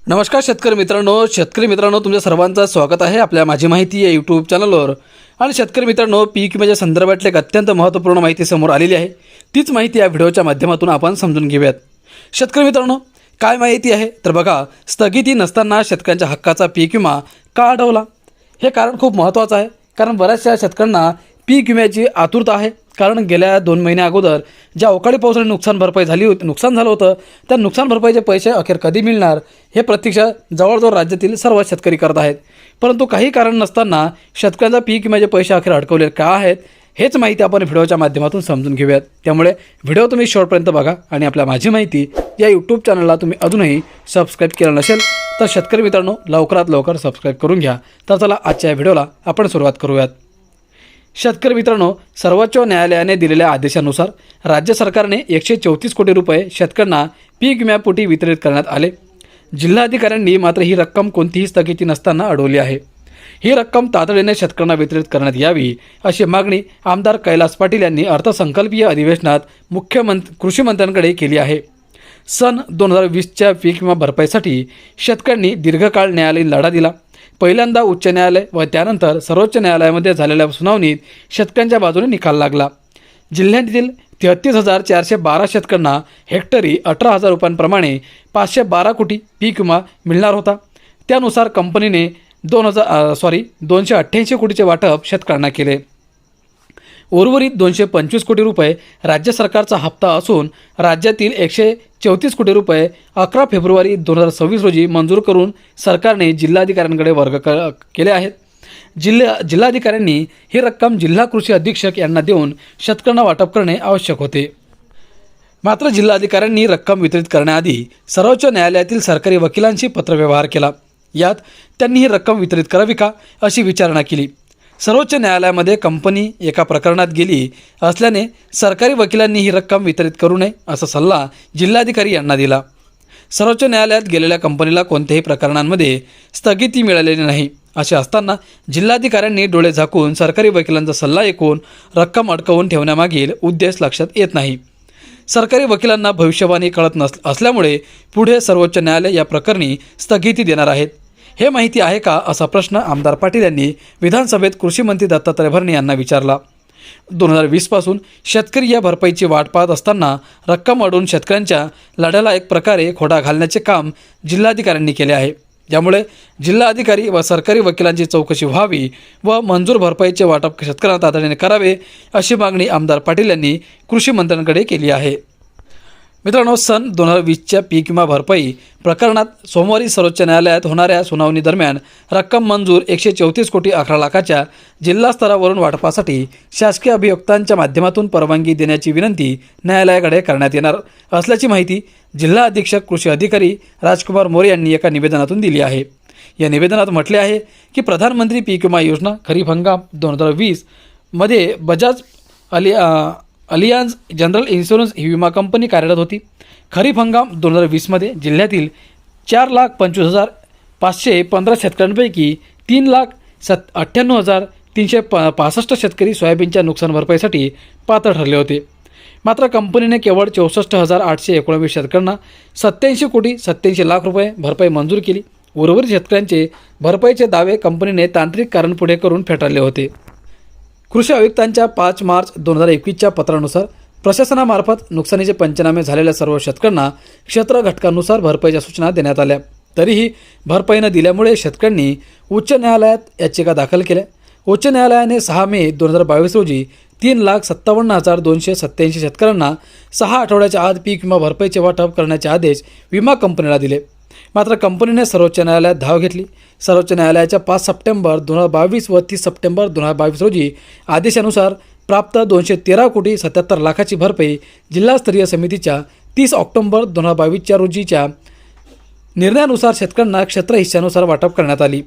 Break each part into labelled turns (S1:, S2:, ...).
S1: नमस्कार शेतकरी मित्रांनो तुमच्या सर्वांचं स्वागत आहे आपल्या माझी माहिती या यूट्यूब चॅनलवर। आणि शेतकरी मित्रांनो, पीक विम्याच्या संदर्भातली एक अत्यंत महत्त्वपूर्ण माहिती समोर आलेली आहे। तीच माहिती या व्हिडिओच्या माध्यमातून आपण समजून घेऊयात। शेतकरी मित्रांनो, काय माहिती आहे तर बघा, स्थगिती नसताना शेतकऱ्यांच्या हक्काचा पीक विमा का अडवला? हे कारण खूप महत्त्वाचं आहे, कारण बऱ्याचशा शेतकऱ्यांना पीक विम्याची आतुरता आहे। कारण गेल्या 2 महिन्या अगोदर ज्या अवकाळी पावसाने नुकसान भरपाई नुकसान झालं होतं, त्या नुकसान भरपाईचे पैसे अखेर कधी मिळणार हे प्रतीक्षा जवळजवळ राज्यातील सर्व शेतकरी करत आहेत। परंतु काही कारण नसताना शेतकऱ्यांचा पीक विम्याचे पैसे अखेर अडकवले का आहेत, हेच माहिती आपण व्हिडिओच्या माध्यमातून समजून घेऊयात। त्यामुळे व्हिडिओ तुम्ही शेवटपर्यंत बघा आणि आपल्या माझी माहिती या यूट्यूब चॅनलला तुम्ही अजूनही सबस्क्राईब केलं नसेल तर शेतकरी मित्रांनो, लवकरात लवकर सबस्क्राईब करून घ्या। तर चला आजच्या या व्हिडिओला आपण सुरुवात करूयात। शेतकरी मित्रांनो, सर्वोच्च न्यायालयाने दिलेल्या आदेशानुसार राज्य सरकारने 134 कोटी रुपये शेतकऱ्यांना पीक विम्यापोटी वितरित करण्यात आले। जिल्हाधिकाऱ्यांनी मात्र ही रक्कम कोणतीही स्थगिती नसताना अडवली आहे। ही रक्कम तातडीने शेतकऱ्यांना वितरित करण्यात यावी अशी मागणी आमदार कैलास पाटील यांनी अर्थसंकल्पीय अधिवेशनात कृषी मंत्र्यांकडे केली आहे। सन 2020च्या पीक विमा भरपाईसाठी शेतकऱ्यांनी दीर्घकाळ न्यायालयीन लढा दिला। पहिल्यांदा उच्च न्यायालय व त्यानंतर सर्वोच्च न्यायालयामध्ये झालेल्या सुनावणीत शेतकऱ्यांच्या बाजूने निकाल लागला। जिल्ह्यातील 33,412 शेतकऱ्यांना हेक्टरी 18,000 रुपयांप्रमाणे 512 कोटी पीक विमा मिळणार होता। त्यानुसार कंपनीने 288 कोटीचे वाटप शेतकऱ्यांना केले। उर्वरित 225 कोटी रुपये राज्य सरकारचा हप्ता असून राज्यातील 134 कोटी रुपये 11 फेब्रुवारी 2026 रोजी मंजूर करून सरकारने जिल्हाधिकाऱ्यांकडे वर्ग केले आहेत। जिल्हाधिकाऱ्यांनी ही रक्कम जिल्हा कृषी अधीक्षक यांना देऊन शेतकऱ्यांना वाटप करणे आवश्यक होते। मात्र जिल्हाधिकाऱ्यांनी रक्कम वितरित करण्याआधी सर्वोच्च न्यायालयातील सरकारी वकिलांशी पत्रव्यवहार केला। यात त्यांनी ही रक्कम वितरित करावी का अशी विचारणा केली। सर्वोच्च न्यायालयामध्ये कंपनी एका प्रकरणात गेली असल्याने सरकारी वकिलांनी ही रक्कम वितरित करू नये असा सल्ला जिल्हाधिकारी यांना दिला। सर्वोच्च न्यायालयात गेलेल्या कंपनीला कोणत्याही प्रकरणांमध्ये स्थगिती मिळालेली नाही असे असताना जिल्हाधिकाऱ्यांनी डोळे झाकून सरकारी वकिलांचा सल्ला ऐकून रक्कम अडकवून ठेवण्यामागील उद्देश लक्षात येत नाही। सरकारी वकिलांना भविष्यवाणी कळत असल्यामुळे पुढे सर्वोच्च न्यायालय या प्रकरणी स्थगिती देणार आहेत। हे माहिती आहे का असा प्रश्न आमदार पाटील यांनी विधानसभेत कृषी मंत्री दत्तात्रय भरणे यांना विचारला। 2020 पासून शेतकरी या भरपाईची वाट पाहत असताना रक्कम अडवून शेतकऱ्यांच्या लढ्याला एक प्रकारे खोडा घालण्याचे काम जिल्हाधिकाऱ्यांनी केले आहे। त्यामुळे जिल्हाधिकारी व सरकारी वकिलांची चौकशी व्हावी व मंजूर भरपाईचे वाटप शेतकऱ्यांना तातडीने करावे अशी मागणी आमदार पाटील यांनी कृषी मंत्र्यांकडे केली आहे। मित्रांनो, सन 2020च्या पीक विमा भरपाई प्रकरणात सोमवारी सर्वोच्च न्यायालयात होणाऱ्या सुनावणी दरम्यान रक्कम मंजूर 134 कोटी 11 लाखाच्या जिल्हा स्तरावरून वाटपासाठी शासकीय अभियोक्तांच्या माध्यमातून परवानगी देण्याची विनंती न्यायालयाकडे करण्यात येणार असल्याची माहिती जिल्हा अधीक्षक कृषी अधिकारी राजकुमार मोरे यांनी एका निवेदनातून दिली आहे। या निवेदनात म्हटले आहे की प्रधानमंत्री पीक विमा योजना खरीप हंगाम 2020 मध्ये बजाज अलियांज जनरल इन्शुरन्स ही विमा कंपनी कार्यरत होती। खरीप हंगाम 2020 मध्ये जिल्ह्यातील 4,25,515 शेतकऱ्यांपैकी 3,98,365 शेतकरी सोयाबीनच्या नुकसान भरपाईसाठी पात्र ठरले होते। मात्र कंपनीने केवळ 64,819 शेतकऱ्यांना 87 कोटी 87 लाख रुपये भरपाई मंजूर केली। उर्वरित शेतकऱ्यांचे भरपाईचे दावे कंपनीने तांत्रिक कारण पुढे करून फेटाळले होते। कृषी आयुक्तांच्या 5 मार्च 2021च्या पत्रानुसार प्रशासनामार्फत नुकसानीचे पंचनामे झालेल्या सर्व शेतकऱ्यांना क्षेत्र घटकानुसार भरपाईच्या सूचना देण्यात आल्या। तरीही भरपाई न दिल्यामुळे शेतकऱ्यांनी उच्च न्यायालयात याचिका दाखल केल्या। उच्च न्यायालयाने 6 मे 2022 रोजी 3,57,287 शेतकऱ्यांना 6 आठवड्याच्या आत पीक विमा भरपाईचे वाटप करण्याचे आदेश विमा कंपनीला दिले। मात्र कंपनीने सर्वोच्च न्यायालयात धाव घेतली। सर्वोच्च न्यायालयाच्या 5 सप्टेंबर 2022 व 30 सप्टेंबर 2022 रोजी आदेशानुसार प्राप्त 213 कोटी 77 लाखाची भरपाई जिल्हास्तरीय समितीच्या 30 ऑक्टोबर 2022 रोजीच्या निर्णयानुसार शेतकऱ्यांना क्षेत्र हिश्श्यानुसार वाटप करण्यात आली।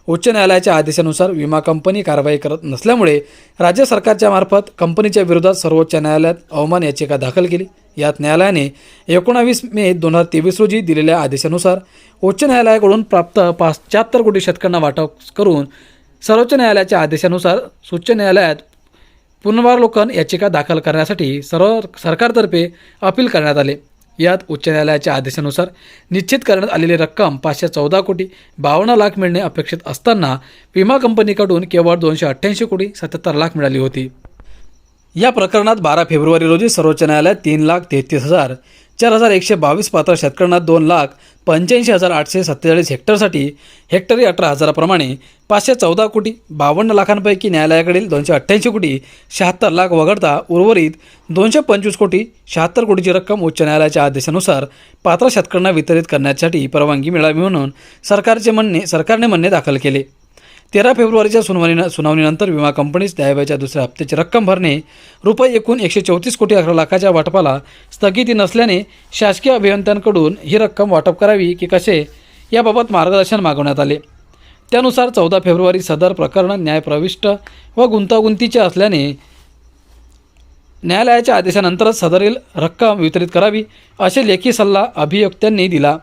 S1: उच्च न्यायालयाच्या आदेशानुसार विमा कंपनी कारवाई करत नसल्यामुळे राज्य सरकारच्या मार्फत कंपनीच्या विरोधात सर्वोच्च न्यायालयात अवमान याचिका दाखल केली। यात न्यायालयाने 19 मे 2023 रोजी दिलेल्या आदेशानुसार उच्च न्यायालयाकडून प्राप्त 75 कोटी शेतकऱ्यांना वाटप करून सर्वोच्च न्यायालयाच्या आदेशानुसार उच्च न्यायालयात पुनरावलोकन याचिका दाखल करण्यासाठी सरकारतर्फे अपील करण्यात आले। यात उच्च न्यायालयाच्या आदेशानुसार निश्चित करण्यात आलेली रक्कम 514 कोटी 52 लाख मिळणे अपेक्षित असताना विमा कंपनीकडून केवळ 288 कोटी 77 लाख मिळाली होती. या प्रकरणात 12 फेब्रुवारी रोजी सर्वोच्च न्यायालयात 3,33,4122 पात्र शेतकऱ्यांना 2,85,847 हेक्टरसाठी हेक्टरी 18,000 प्रमाणे 514 कोटी 52 लाखांपैकी न्यायालयाकडील 288 कोटी 76 लाख वगळता उर्वरित 225 कोटी 76 कोटीची रक्कम उच्च न्यायालयाच्या आदेशानुसार पात्र शेतकऱ्यांना वितरित करण्यासाठी परवानगी मिळावी म्हणून सरकारने म्हणणे दाखल केले. 13 फेब्रुवारीच्या सुनावणीनंतर विमा कंपनीस न्यायालयाच्या दुसऱ्या हप्त्याची रक्कम भरणे रुपये एकूण 134 कोटी 11 लाखाच्या वाटपाला स्थगिती नसल्याने शासकीय अभियंत्यांकडून ही रक्कम वाटप करावी की कसे याबाबत मार्गदर्शन मागवण्यात आले. त्यानुसार 14 फेब्रुवारी सदर प्रकरण न्यायप्रविष्ट व गुंतागुंतीचे असल्याने न्यायालयाच्या आदेशानंतरच सदरील रक्कम वितरित करावी असे लेखी सल्ला अभियोक्त्यांनी दिला.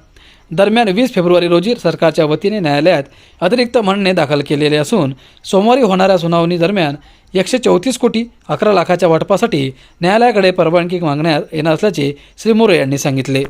S1: दरम्यान 20 फेब्रुवारी रोजी सरकारच्या वतीने न्यायालयात अतिरिक्त म्हणणे दाखल केलेले असून सोमवारी होणाऱ्या सुनावणी दरम्यान 134 कोटी 11 लाखाच्या वाटपासाठी न्यायालयाकडे परवानगी मागण्यात येणार असल्याचे श्री मोरे यांनी सांगितले.